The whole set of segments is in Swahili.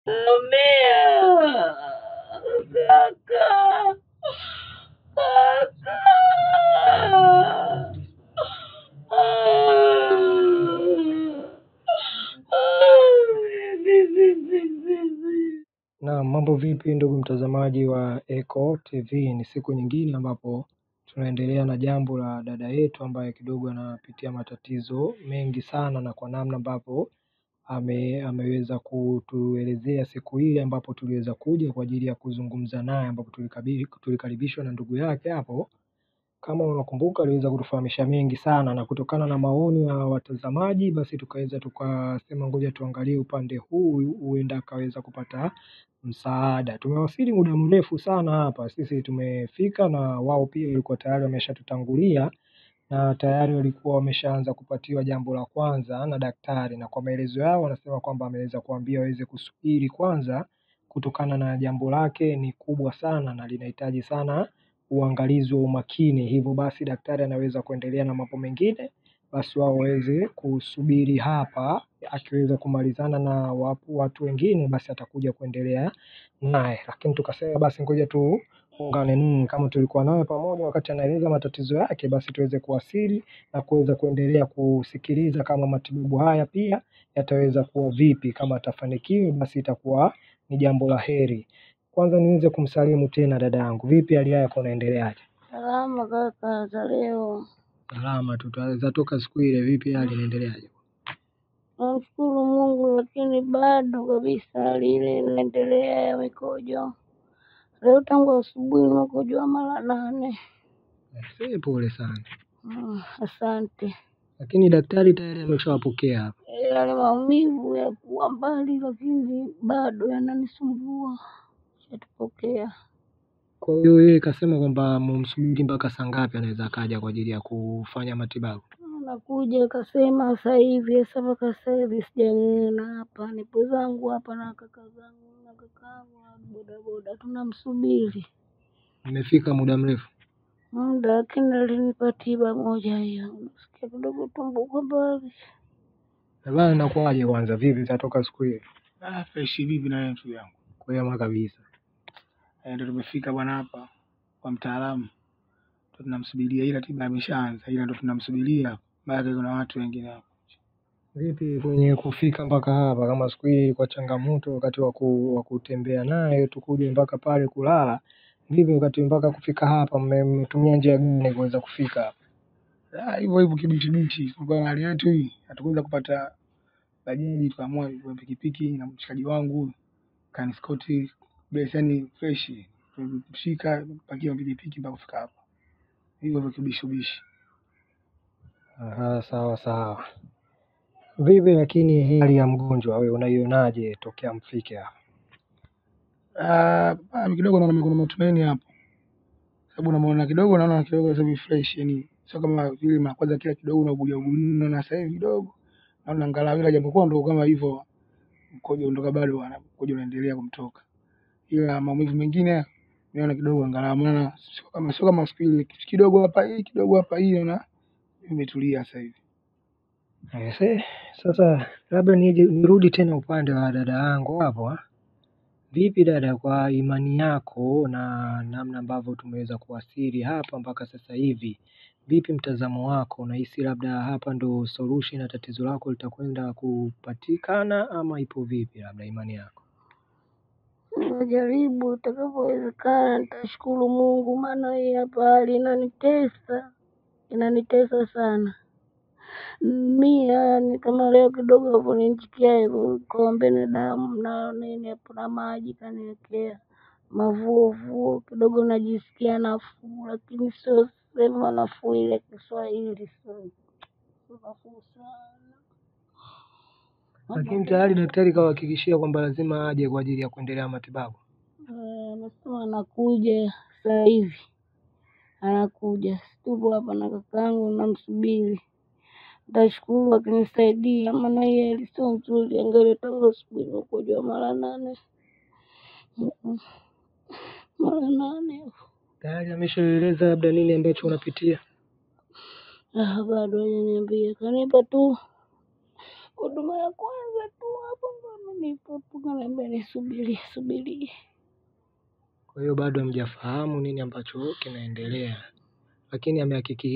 Naumia. Kaka. Kaka. Na mambo vipi ndugu mtazamaji wa Eko TV, ni siku nyingine ambapo tunaendelea na jambo la dada yetu ambaye kidogo anapitia matatizo mengi sana, na kwa namna ambapo ameweza kutuelezea siku hii ambapo tuliweza kuja kwa ajili ya kuzungumza naye, ambapo tulikaribishwa na ndugu yake hapo. Kama unakumbuka aliweza kutufahamisha mengi sana, na kutokana na maoni ya watazamaji basi tukaweza tukasema ngoja tuangalie upande huu, huenda akaweza kupata msaada. Tumewasili muda mrefu sana hapa, sisi tumefika na wao pia walikuwa tayari wameshatutangulia, na tayari walikuwa wameshaanza kupatiwa jambo la kwanza na daktari, na kwa maelezo yao wanasema kwamba ameweza kuambia waweze kusubiri kwanza, kutokana na jambo lake ni kubwa sana na linahitaji sana uangalizi wa umakini. Hivyo basi daktari anaweza kuendelea na mambo mengine, basi wao waweze kusubiri hapa, akiweza kumalizana na watu wengine basi atakuja kuendelea naye. Lakini tukasema basi ngoja tuungane kama tulikuwa naye pamoja wakati anaeleza matatizo yake, basi tuweze kuwasili na kuweza kuendelea kusikiliza kama matibabu haya pia yataweza kuwa vipi. Kama atafanikiwa basi itakuwa ni jambo la heri. Kwanza niweze kumsalimu tena dada yangu. Vipi hali yako, unaendeleaje? Salama kaka, za leo. Salama tu, toka siku ile. Vipi hali inaendeleaje? Namshukuru Mungu, lakini bado kabisa hali ile inaendelea ya mikojo. Leo tangu asubuhi nimekojoa mara 8. Pole sana. Asante. Lakini daktari tayari ameshawapokea hapa. Yale maumivu ya kuwa mbali, lakini bado yananisumbua. Shatupokea. Kwa hiyo yeye kasema kwamba mumsubiri mpaka saa ngapi anaweza akaja kwa ajili ya kufanya matibabu? Nakuja kasema sasa hivi, mpaka sasa hivi sijamuona hapa. Nipo zangu hapa na kaka zangu na kakaangu bodaboda, tunamsubiri. Nimefika muda mrefu? Muda, lakini alinipa tiba moja hiyo. Nasikia kidogo tumbo kwa mbali. Bwana inakuaje kwanza? Vipi zatoka siku hiyo? Fresh vipi na wewe ndugu yangu? Kwema kabisa. Ndio tumefika bwana hapa kwa mtaalamu. Tunamsubiria, ila tiba imeshaanza, ila ndio tunamsubiria. Baada kuna watu wengine hapo. Vipi kwenye kufika mpaka hapa, kama siku hii ilikuwa changamoto wakati wa kutembea naye tukuje mpaka pale kulala, vipi wakati mpaka kufika hapa mmetumia njia gani kuweza kufika hapa? Hivyo hivyo kibichi kwa hali yetu hii hatukuweza kupata bajaji, tukaamua kwa pikipiki na mshikaji wangu kaniskoti beseni fresh, tumshika pakia pikipiki mpaka kufika hapa. Hivyo hivyo kibishi. Sawa sawa. Vipi lakini hali ya mgonjwa wewe unaionaje tokea mfike hapa? Kidogo naona kuna matumaini hapo. Sababu naona kidogo sasa fresh, yani sio kama vile mara kwanza kila kidogo unabulia na sasa hivi kidogo naona angalau, ila japokuwa ndo kama hivyo mkojo ndoka bado mkojo unaendelea kumtoka, ila maumivu mengine naona kidogo angalau, maana sio kama siku ile kidogo hapa hii na imetulia sasa hivi. Sasa labda nirudi tena upande wa dada yangu hapo. Vipi dada, kwa imani yako na namna ambavyo tumeweza kuwasili hapa mpaka sasa hivi, vipi mtazamo wako? Unahisi labda hapa ndo solution na tatizo lako litakwenda kupatikana ama ipo vipi, labda imani yako? Najaribu itakapowezekana, nitashukuru Mungu, maana hii hapa hali inanitesa sana. Ni kama leo kidogo hapo nisikia hivyo kombe na damu na nini hapo na maji kaniwekea mavuvu kidogo, najisikia nafuu, lakini sio sema nafuu ile Kiswahili, sio nafuu sana. Lakini tayari daktari kawahakikishia kwamba lazima aje kwa ajili ya kuendelea matibabu. Anasema anakuja sasa hivi, anakuja. Tupo hapa na kakaangu namsubiri. Nitashukuru akinisaidia, maana yeye sio nzuri, angalia tangu asubuhi nimekojwa mara 8. Mara 8. Tayari ameshaeleza labda nini ambacho unapitia? Bado hajaniambia, kanipa tu huduma ya kwanza tu hapo ndo amenipapuka, naambia nisubiri. Kwa hiyo bado hamjafahamu nini ambacho kinaendelea, lakini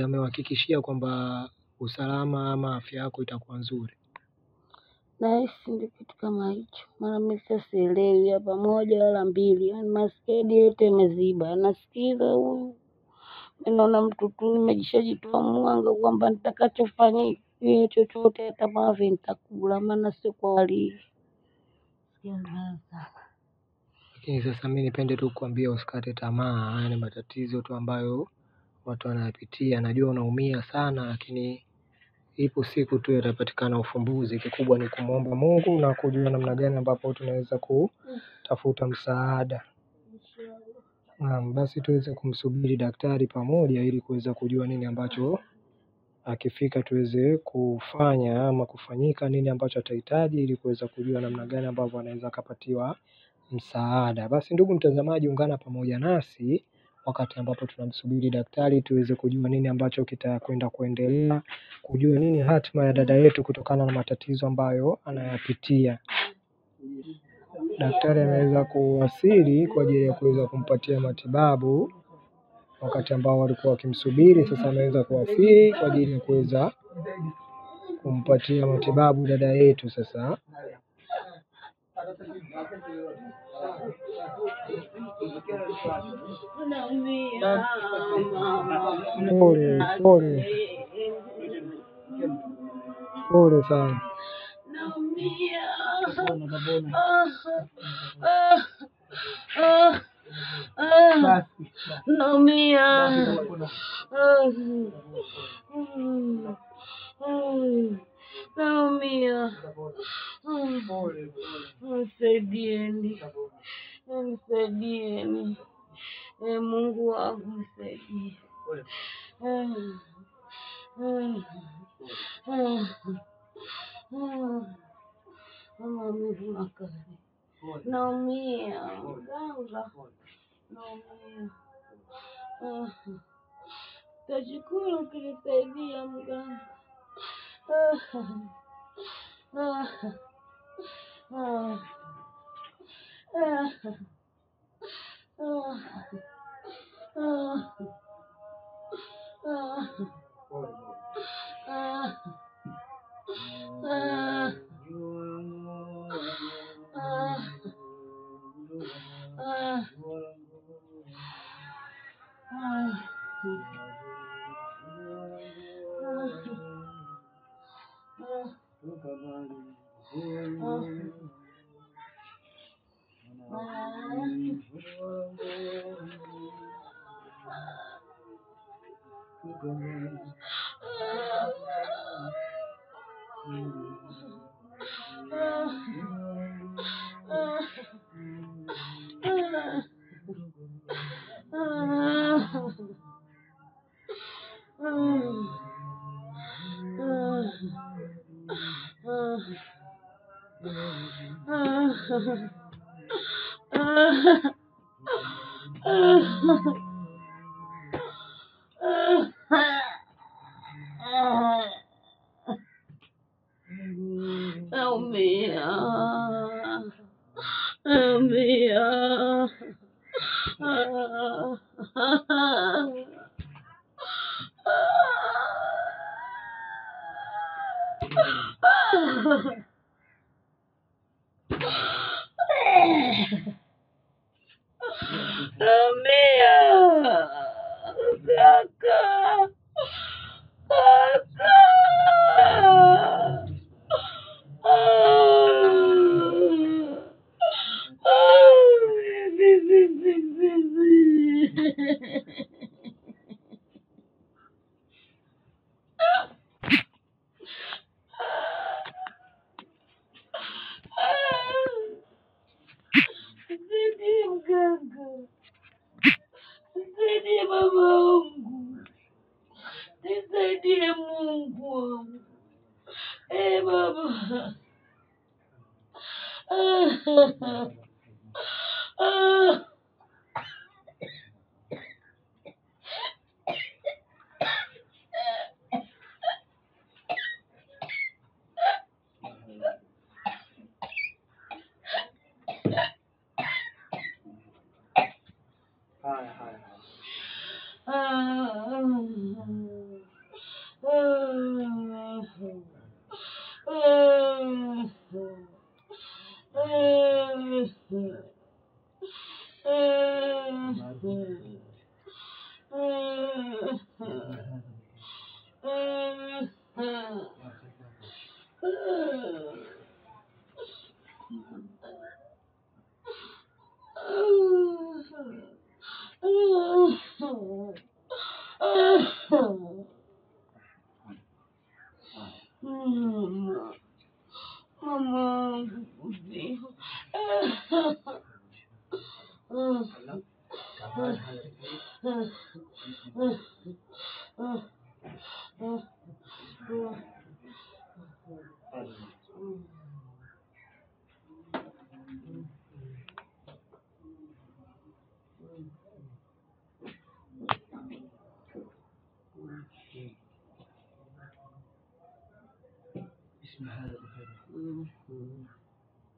amewahakikishia kwamba usalama ama afya yako itakuwa nzuri. Nahisi ndio kitu kama hicho, maana mimi sasa sielewi hapa moja wala mbili, yaani maskedi yote yameziba. Nasikiza huyu, naona mtu tu nimejishajitoa mwanga kwamba nitakachofanya iwe chochote, hata mavi nitakula, maana sio kwa hali hii. Sikia mbaya sana. Lakini sasa mimi nipende tu kukuambia usikate tamaa. Haya ni matatizo tu ambayo watu wanayapitia. Najua unaumia sana, lakini ipo siku tu yatapatikana ufumbuzi. Kikubwa ni kumwomba Mungu na kujua namna gani ambapo tunaweza kutafuta msaada. Basi tuweze kumsubiri daktari pamoja ili kuweza kujua nini ambacho akifika tuweze kufanya ama kufanyika nini ambacho atahitaji ili kuweza kujua namna gani ambavyo anaweza akapatiwa msaada. Basi ndugu mtazamaji, ungana pamoja nasi wakati ambapo tunamsubiri daktari tuweze kujua nini ambacho kitakwenda kuendelea, kujua nini hatima ya dada yetu kutokana na matatizo ambayo anayapitia. Daktari anaweza kuwasili kwa ajili ya kuweza kumpatia matibabu wakati ambao walikuwa wakimsubiri. Sasa ameweza kuwasili kwa ajili ya kuweza kumpatia matibabu dada yetu. Sasa pole sana. Naumia. Nisaidieni. Mungu wangu nisaidie. Maumivu makali. Naumia mganga. Naumia. Tashukuru ukinisaidia mganga. Nisaidie baba wangu, nisaidie Mungu wangu. Baba. اسم هذا بخير.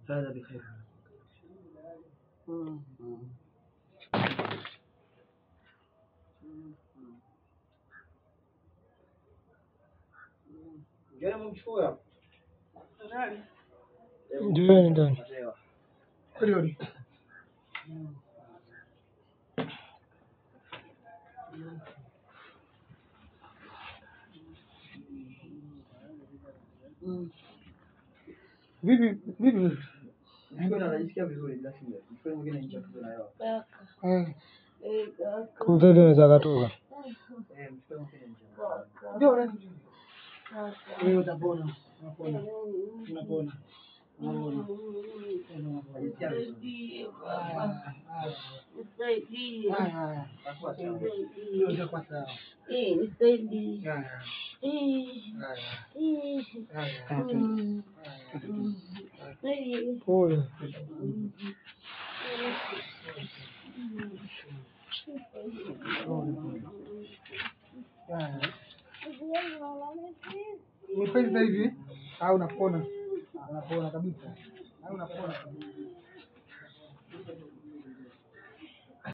هذا بخير. جانا مشفوع. Ndio ndani. Kweli. Vipi? Mbona anajisikia vizuri bila shida? Mfano mwingine nje tu na yao. Kumbe unaweza katoka. Mfano mwingine nje. Ndio nani? Wewe utapona. Unapona. Umefanya hivi au unapona? Unapona kabisa. Au unapona.